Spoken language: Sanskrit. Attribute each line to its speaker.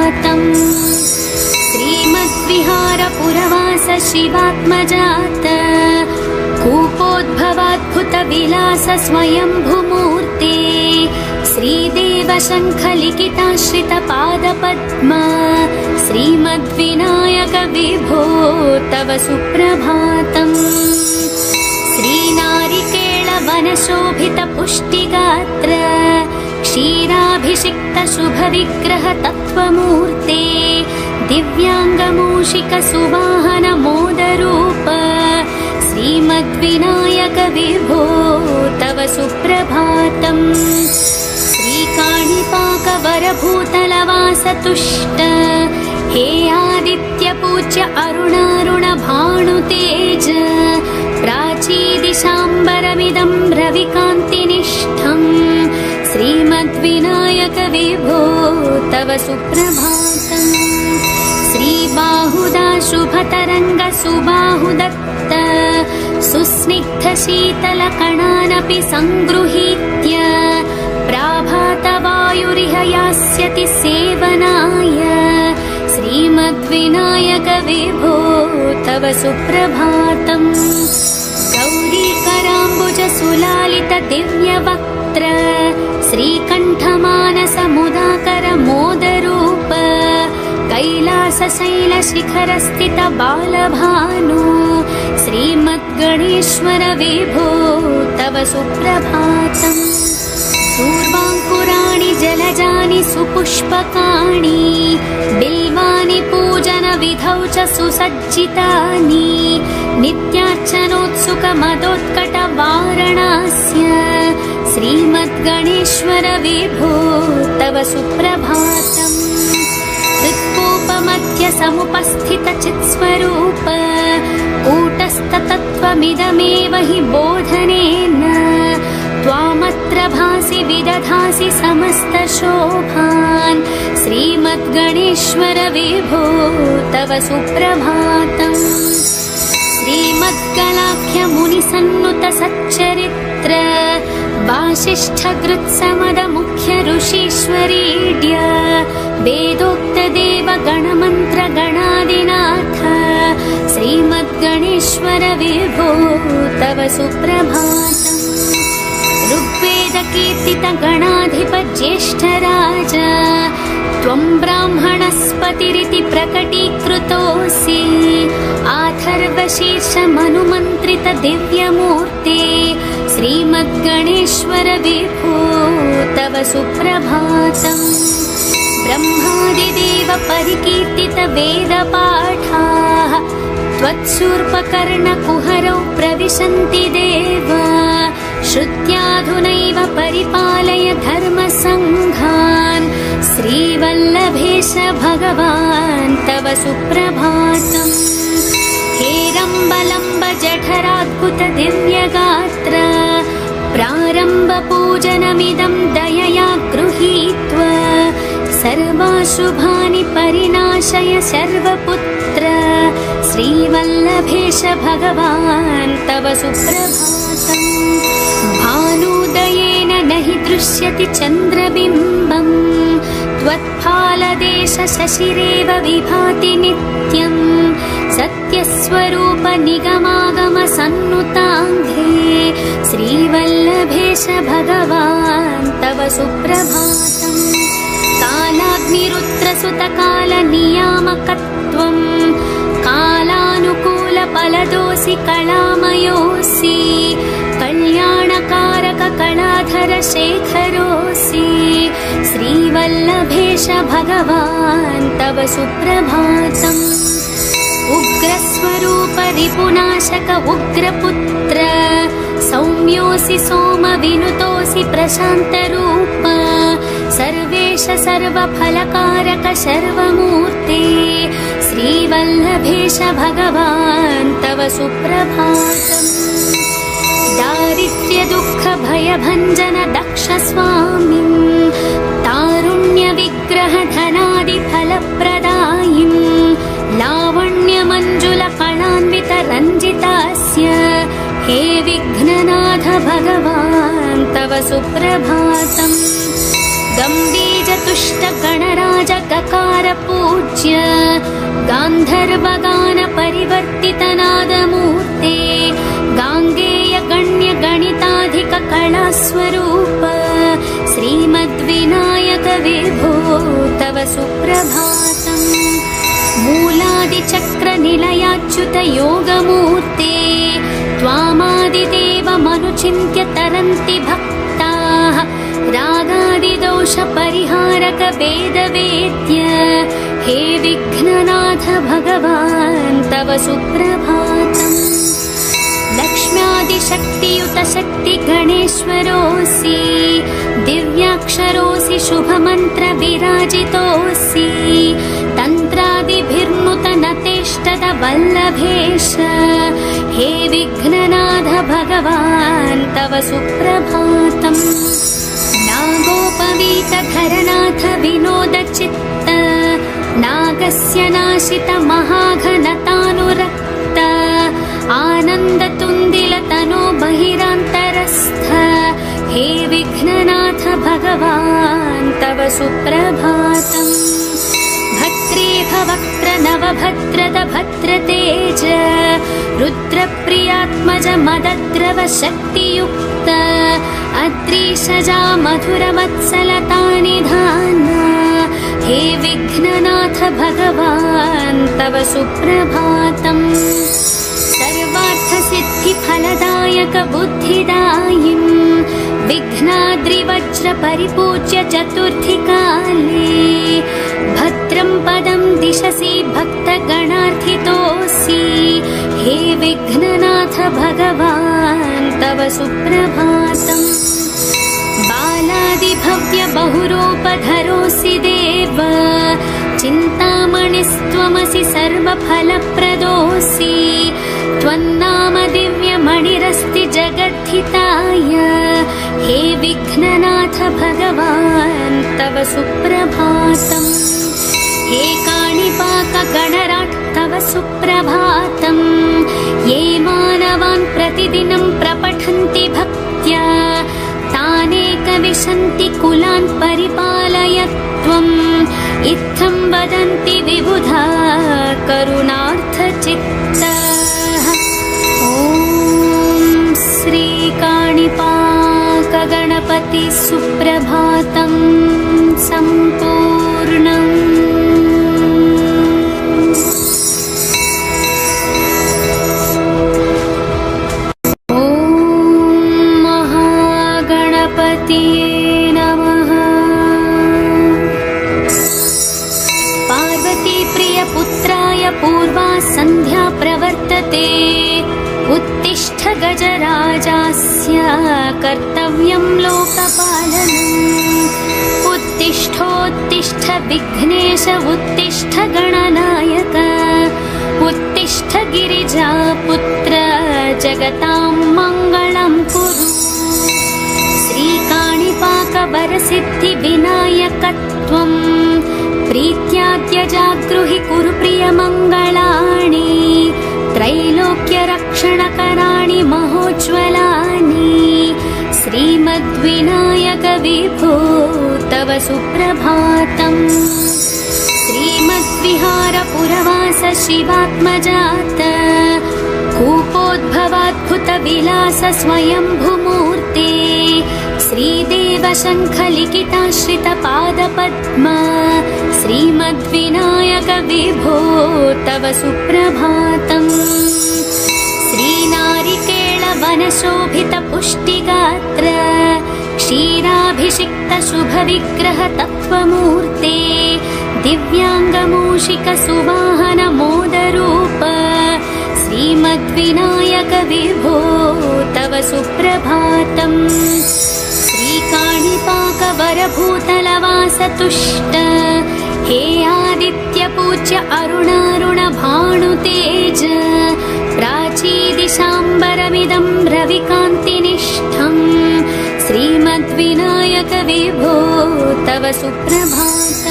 Speaker 1: सुप्रभातम्। श्रीमद्विहारपुरवास शिवात्मजात कूपोद्भवाद्भुतविलास स्वयंभूमूर्ते श्रीदेवशङ्खलिखिताश्रितपादपद्मा श्रीमद्विनायक विभो तव सुप्रभातम्। श्रीनारिकेळवनशोभितपुष्टिगात्र क्षीराभिषिक्तशुभविग्रह तत्त्वमूर्ते दिव्याङ्गमूषिकसुवाहनमोदरूप श्रीमद्विनायक विभो तव सुप्रभातम्। श्रीकाणिपाकवरभूतलवासतुष्ट हे आदित्यपूज्य अरुणारुणभानुतेज प्राचीदिशाम्बरमिदं रविकान्तिनिष्ठम् श्रीमद्विनायक विभो तव सुप्रभातम्। श्रीबाहुदा शुभतरङ्ग सुबाहुदत्त सुस्निग्धशीतलकणानपि सङ्गृहीत्य प्राभातवायुरिह यास्यति सेवनाय श्रीमद्विनायक विभो तव सुप्रभातम्। गौरीकराम्बुजसुलालित दिव्यवक्त्र श्रीकण्ठमानसमुदाकर मोदरूप कैलासशैलशिखरस्थित बालभानु श्रीमद्गणेश्वर विभो तव सुप्रभातम्। पूर्वाङ्कुराणि जलजानि सुपुष्पकाणि बिल्वानि पूजनविधौ च सुसज्जितानि नित्यार्चनोत्सुकमदोत्कटवारणास्य श्रीमद्गणेश्वर विभो तव सुप्रभातम्। हृत्कोपमध्य समुपस्थितचित्स्वरूप कूटस्थतत्त्वमिदमेव हि बोधनेन त्वामत्र भासि विदधासि समस्तशोभान् श्रीमद्गणेश्वर विभो तव सुप्रभातम्। श्रीमद्गलाख्यमुनिसन्नुत सच्चरित्र वासिष्ठकृत्समदमुख्य ऋषीश्वरीड्य वेदोक्तदेव गणमन्त्रगणादिनाथ श्रीमद्गणेश्वर विभो तव सुप्रभातम्। ऋग्वेदकीर्तितगणाधिप ज्येष्ठराज त्वं ब्राह्मणस्पतिरिति प्रकटीकृतोऽसि आथर्वशीर्षमनुमन्त्रित दिव्यमूर्ते श्रीमद्गणेश्वर विभो तव सुप्रभातम्। ब्रह्मादिदेव परिकीर्तित वेदपाठाः त्वत्सूर्पकर्णकुहरौ प्रविशन्ति देव श्रुत्याधुनैव परिपालय धर्मसङ्घान् श्रीवल्लभेश भगवान् तव सुप्रभातम्। हेरम्बलम्ब जठराद्भुत दिव्यगात्र प्रारम्भपूजनमिदं दयया गृहीत्वा सर्वाशुभानि परिनाशय सर्वपुत्र श्रीवल्लभेश भगवान् तव सुप्रभातम्। भानुदयेन न हि दृश्यति चन्द्रबिम्बम् त्वत्फालदेश शशिरेव विभाति नित्यम् सत्यस्वरूप निगमागम सन्नुताङ्घ्रे श्रीवल्लभेश भगवान् तव सुप्रभातम्। कालाग्निरुद्रसुतकालनियामकत्वम् कालानुकूलफलदोऽसि कलामयोऽसि कल्याणकारक कलाधर शेखरोऽसि श्रीवल्लभेश भगवान् तव सुप्रभातम्। उग्रस्वरूप रिपुनाशक उग्रपुत्र सौम्योऽसि सोमविनुतोऽसि प्रशान्तरूप सर्वेश सर्वफलकारक सर्वमूर्ते श्रीवल्लभेश भगवान् तव सुप्रभातम्। दारिद्र्यदुःखभयभञ्जन दक्ष स्वामिन् तारुण्यविग्रह धनादिफलप्रदायिन् लावण्यमञ्जुलकलान्वित रञ्जितास्य हे विघ्ननाथ भगवान् तव सुप्रभातम्। गम्भीजतु दुष्ट गणराज गकार पूज्य गान्धर्वगान परिवर्तित नादमूर्ते गाङ्गेय गण्य गणिताधिक कलास्वरूप श्रीमद्विनायक विभो तव सुप्रभातम्। मूलादिचक्र निलयाच्युत योगमूर्ते त्वामादिदेवमनुचिन्त्य तरन्ति भक्ताः रागादिदोष परिहारक वेदवेद्य हे विघ्ननाथ भगवान् तव सुप्रभातम्। लक्ष्म्यादिशक्तियुत शक्ति गणेश्वरोऽसि दिव्याक्षरोऽसि शुभमन्त्र विराजितोऽसि तन्त्रादिभिर्नुत नतेष्टद वल्लभेश हे विघ्ननाथ भगवान् तव सुप्रभातम्। नागोपवीतधरनाथ विनोदचित्त नागस्य नाशित महाघनतानुरक्त आनन्दतुन्दिलतनो बहिरान्तरस्थ हे विघ्ननाथ भगवान् तव सुप्रभातम्। भद्रे भवक्त्र नवभद्रद भद्रतेज रुद्रप्रियात्मज मदद्रव शक्तियुक्त अद्रीशजा मधुरवत्सलतानिधान हे विघ्ननाथ भगवान् तव सुप्रभातम्। सर्वार्थसिद्धिफलदायक बुद्धिदायिन् विघ्नाद्रिवज्र परिपूज्य चतुर्थीकाले भद्रं पदं दिशसि भक्तगणार्थितोऽसि हे विघ्ननाथ भगवान् तव सुप्रभातम्। बालादिभव्य बहुरूपधरोऽसि देव चिन्तामणिस्त्वमसि सर्वफलप्रदोऽसि त्वन्नाम दिव्यमणिरस्ति जगद्धिताय हे विघ्ननाथ भगवान् तव सुप्रभातम्। हे काणिपाक गणराट् तव सुप्रभातम्। ये मानवान् प्रतिदिनं प्रपठन्ति भक्त्या तानेकविशन्ति कुलान् परिपालय त्वम् इत्थं वदन्ति विबुधा करुणार्थचित्ताः। ॐ श्रीकाणिपाकगणपति सुप्रभातं सम्पूर्णम्। नमः। पार्वतीप्रियपुत्राय पूर्वा सन्ध्या प्रवर्तते उत्तिष्ठ गजराजास्य कर्तव्यं लोकपालनम्। उत्तिष्ठोत्तिष्ठ विघ्नेश उत्तिष्ठ गणनायक उत्तिष्ठ गिरिजापुत्र जगतां मङ्गलं कुरु। श्रीकाणिपाकवरसिद्धिविनायकत्वम् प्रीत्याद्य जागृहि कुरु प्रियमङ्गलानि त्रैलोक्यरक्षणकराणि महोज्ज्वलानि श्रीमद्विनायक विभो तव सुप्रभातम्। श्रीमद्विहारपुरवास शिवात्मजात कूपोद्भवाद्भुतविलास स्वयंभूमूर्ते श्रीदेवशङ्खलिखिताश्रितपादपद्मा श्रीमद्विनायक विभो तव सुप्रभातम्। श्रीनारिकेळवनशोभितपुष्टिगात्र क्षीराभिषिक्तशुभविग्रह तत्त्वमूर्ते दिव्याङ्गमूषिकसुवाहनमोदरूप श्रीमद्विनायक विभो तव सुप्रभातम्। श्रीकाणिपाकवरभूतलवासतुष्ट हे आदित्यपूज्य अरुणारुणभानुतेज प्राचीदिशाम्बरमिदं रविकान्तिनिष्ठम् श्रीमद्विनायक विभो तव सुप्रभातम्।